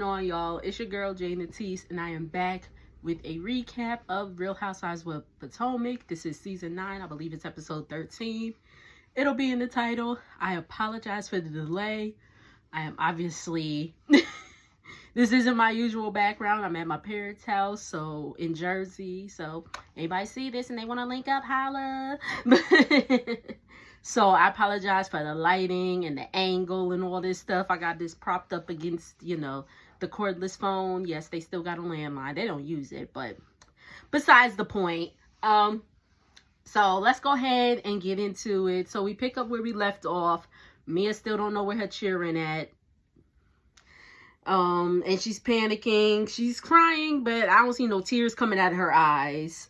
on, y'all? It's your girl Jane Natisse, and I am back with a recap of Real Housewives with Potomac. This is season 9. I believe it's episode 13. It'll be in the title. I apologize for the delay. I am obviously this isn't my usual background. I'm at my parents' house, so in Jersey. So anybody see this and they want to link up, holla. So I apologize for the lighting and the angle and all this stuff. I got this propped up against, the cordless phone. Yes, they still got a landline. They don't use it, but besides the point. So let's go ahead and get into it. So we pick up where we left off. Mia still don't know where her cheering at. And she's panicking. She's crying, but I don't see no tears coming out of her eyes.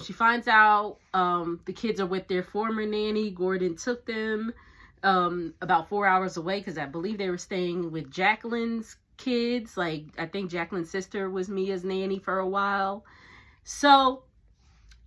She finds out the kids are with their former nanny. Gordon took them about 4 hours away because I believe they were staying with Jacqueline's kids. Like, I think Jacqueline's sister was Mia's nanny for a while. So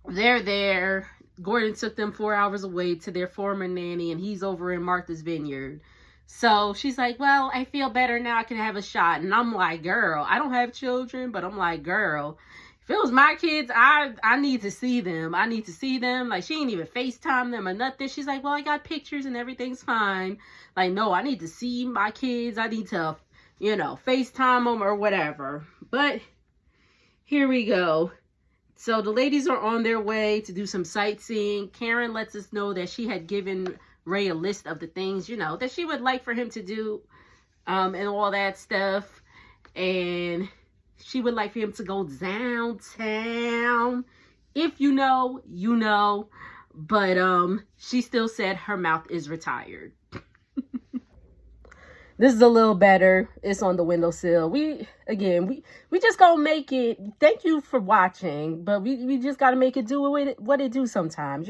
they're there. Gordon took them 4 hours away to their former nanny, and he's over in Martha's Vineyard. So she's like, well, I feel better now. I can have a shot. And I'm like, girl, I don't have children, but I'm like, girl, if it was my kids, I need to see them. I need to see them. Like, she ain't even FaceTime them or nothing. She's like, well, I got pictures and everything's fine. Like, no, I need to see my kids. I need to, FaceTime them or whatever. But here we go. So the ladies are on their way to do some sightseeing. Karen lets us know that she had given Ray a list of the things, that she would like for him to do and all that stuff. And she would like for him to go downtown. If you know, you know. But she still said her mouth is retired. This is a little better. It's on the windowsill. We just gonna make it. Thank you for watching. But we just gotta make it do what it do sometimes,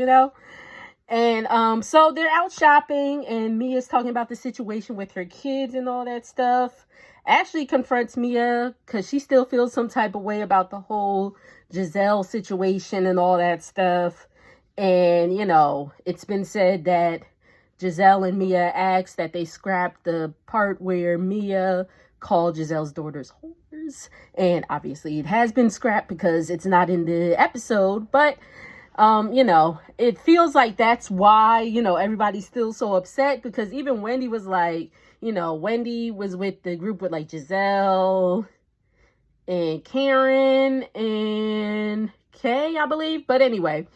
And so they're out shopping, and Mia's talking about the situation with her kids and all that stuff. Ashley confronts Mia because she still feels some type of way about the whole Giselle situation and all that stuff. And, it's been said that Giselle and Mia asked that they scrap the part where Mia called Giselle's daughters whores. And obviously it has been scrapped because it's not in the episode, but it feels like that's why, everybody's still so upset, because even Wendy was like, Wendy was with the group with like Giselle and Karen and Kay, I believe. But anyway,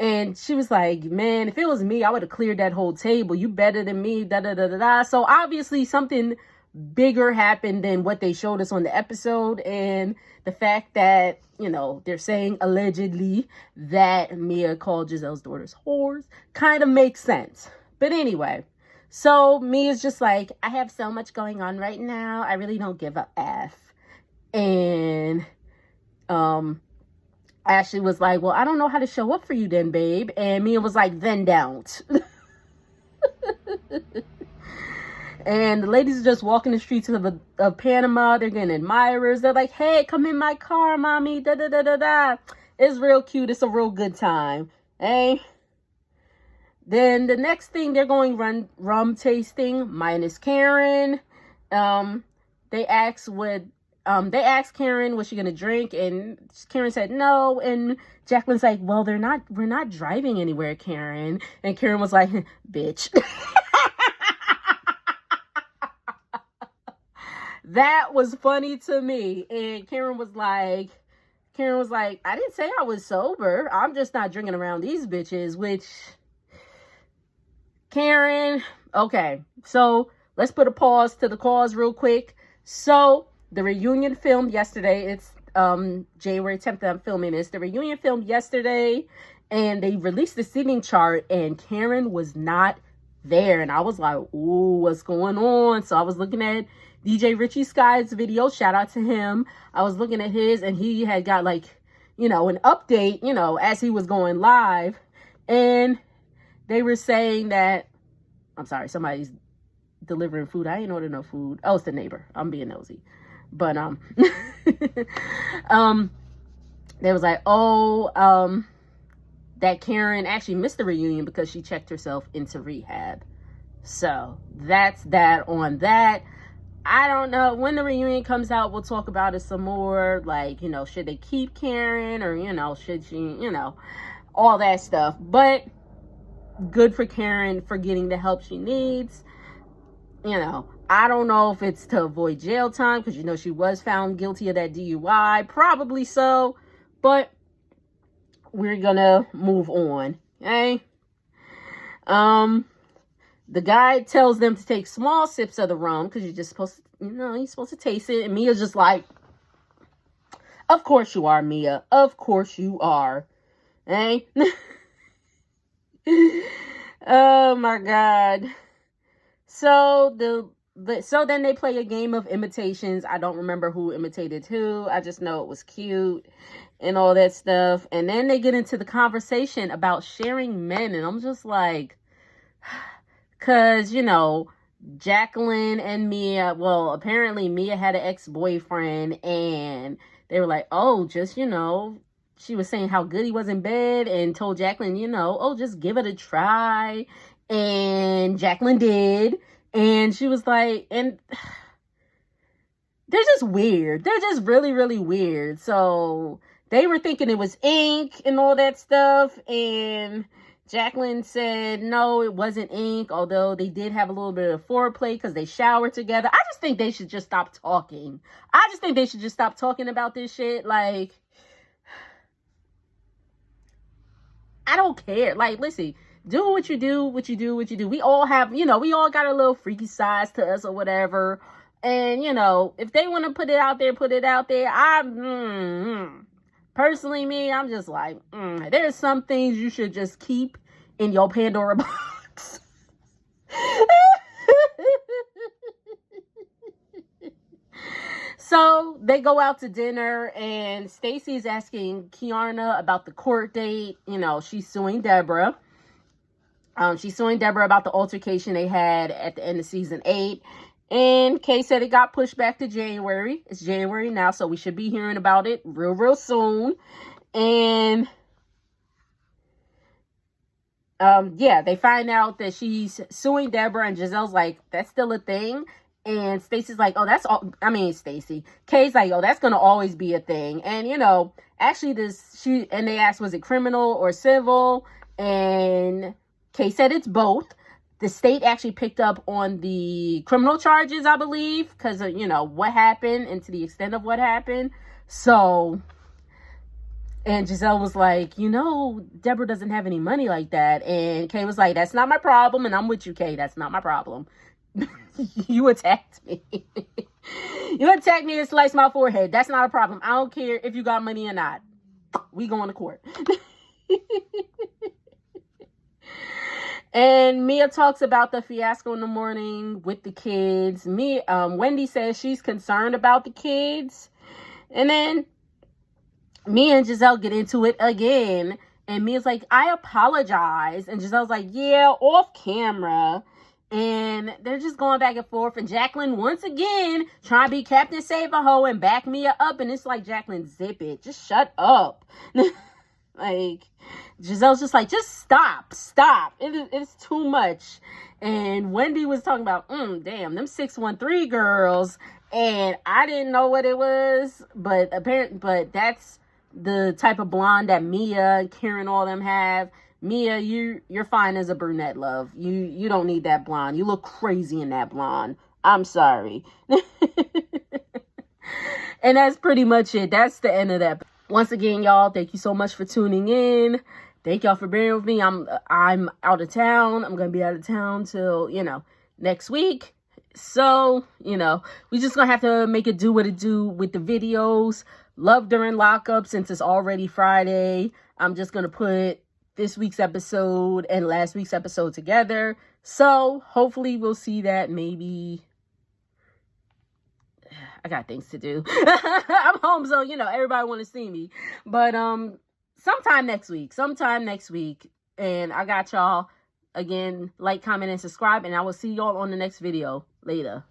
and she was like, man, if it was me, I would have cleared that whole table. You better than me, da da da da da. So obviously something bigger happened than what they showed us on the episode. And the fact that, they're saying allegedly that Mia called Giselle's daughters whores kind of makes sense. But anyway, so Mia's just like, I have so much going on right now. I really don't give a F. And Ashley was like, well, I don't know how to show up for you then, babe. And Mia was like, then don't. And the ladies are just walking the streets of Panama. They're getting admirers. They're like, hey, come in my car, mommy. Da da da da da. It's real cute. It's a real good time. Hey. Then the next thing, they're going rum tasting minus Karen. They asked Karen was she gonna drink, and Karen said no. And Jacqueline's like, well, we're not driving anywhere, Karen. And Karen was like, bitch. That was funny to me. And Karen was like, I didn't say I was sober. I'm just not drinking around these bitches, which, Karen, okay. So let's put a pause to the cause real quick. So the reunion filmed yesterday. It's January 10th that I'm filming this. The reunion filmed yesterday, and they released the seating chart, and Karen was not there. And I was like, ooh, what's going on? So I was looking at DJ Richie Sky's video. Shout out to him. I was looking at his, and he had got like, an update, as he was going live. And they were saying that, I'm sorry, somebody's delivering food. I ain't ordered no food. Oh, it's the neighbor. I'm being nosy. But, they was like, that Karen actually missed the reunion because she checked herself into rehab. So that's that on that. I don't know. When the reunion comes out, we'll talk about it some more. Like, you know, should they keep Karen, or, you know, should she, you know, all that stuff. But good for Karen for getting the help she needs. You know, I don't know if it's to avoid jail time, because, you know, she was found guilty of that DUI. Probably so. But we're gonna move on. Okay? The guy tells them to take small sips of the rum, because you're just supposed to, you know, you're supposed to taste it. And Mia's just like, of course you are, Mia. Of course you are. Hey? Oh my God. So so then they play a game of imitations. I don't remember who imitated who. I just know it was cute and all that stuff. And then they get into the conversation about sharing men. And I'm just like, because, you know, Jacqueline and Mia, well, apparently Mia had an ex-boyfriend, and they were like, oh, just, you know, she was saying how good he was in bed, and told Jacqueline, you know, oh, just give it a try. And Jacqueline did. And she was like, and they're just weird. They're just really, really weird. So they were thinking it was ink and all that stuff. And Jacqueline said, no, it wasn't ink. Although they did have a little bit of foreplay because they showered together. I just think they should just stop talking. I just think they should just stop talking about this shit. Like, I don't care. Like, listen, do what you do, what you do, what you do. We all have, you know, we all got a little freaky sides to us or whatever. And, you know, if they want to put it out there, put it out there. Personally, me, I'm just like, there's some things you should just keep in your Pandora box. So they go out to dinner, and Stacey's asking Kiana about the court date. You know, she's suing Deborah. She's suing Deborah about the altercation they had at the end of season 8. And Kay said it got pushed back to January. It's January now, so we should be hearing about it real soon. And yeah, they find out that she's suing Deborah, and Giselle's like, that's still a thing. And Stacey's like, oh, that's all. I mean, Stacey. Kay's like, oh, that's going to always be a thing. And, you know, actually and they asked, was it criminal or civil? And Kay said it's both. The state actually picked up on the criminal charges, I believe, because of, you know, what happened and to the extent of what happened. So, and Giselle was like, you know, Deborah doesn't have any money like that. And Kay was like, that's not my problem. And I'm with you, Kay. That's not my problem. You attacked me. You attacked me and sliced my forehead. That's not a problem. I don't care if you got money or not. We going to court. And Mia talks about the fiasco in the morning with the kids. Wendy says she's concerned about the kids. And then Mia and Giselle get into it again. And Mia's like, I apologize. And Giselle's like, yeah, off camera. And they're just going back and forth. And Jacqueline, once again, trying to be Captain Save-A-Ho and back Mia up. And it's like, Jacqueline, zip it. Just shut up. Like, Giselle's just like, just stop. It's too much. And Wendy was talking about, damn, them 613 girls. And I didn't know what it was. But that's the type of blonde that Mia, Karen, all them have. Mia, you're fine as a brunette, love. You don't need that blonde. You look crazy in that blonde. I'm sorry. And that's pretty much it. That's the end of that. Once again, y'all, thank you so much for tuning in. Thank y'all for bearing with me. I'm out of town. I'm going to be out of town till, you know, next week. So, you know, we just going to have to make it do what it do with the videos. Love during lockup, since it's already Friday. I'm just going to put this week's episode and last week's episode together. So hopefully we'll see that. Maybe I got things to do. I'm home, so, you know, everybody want to see me. But sometime next week. And I got y'all. Again, like, comment, and subscribe. And I will see y'all on the next video. Later.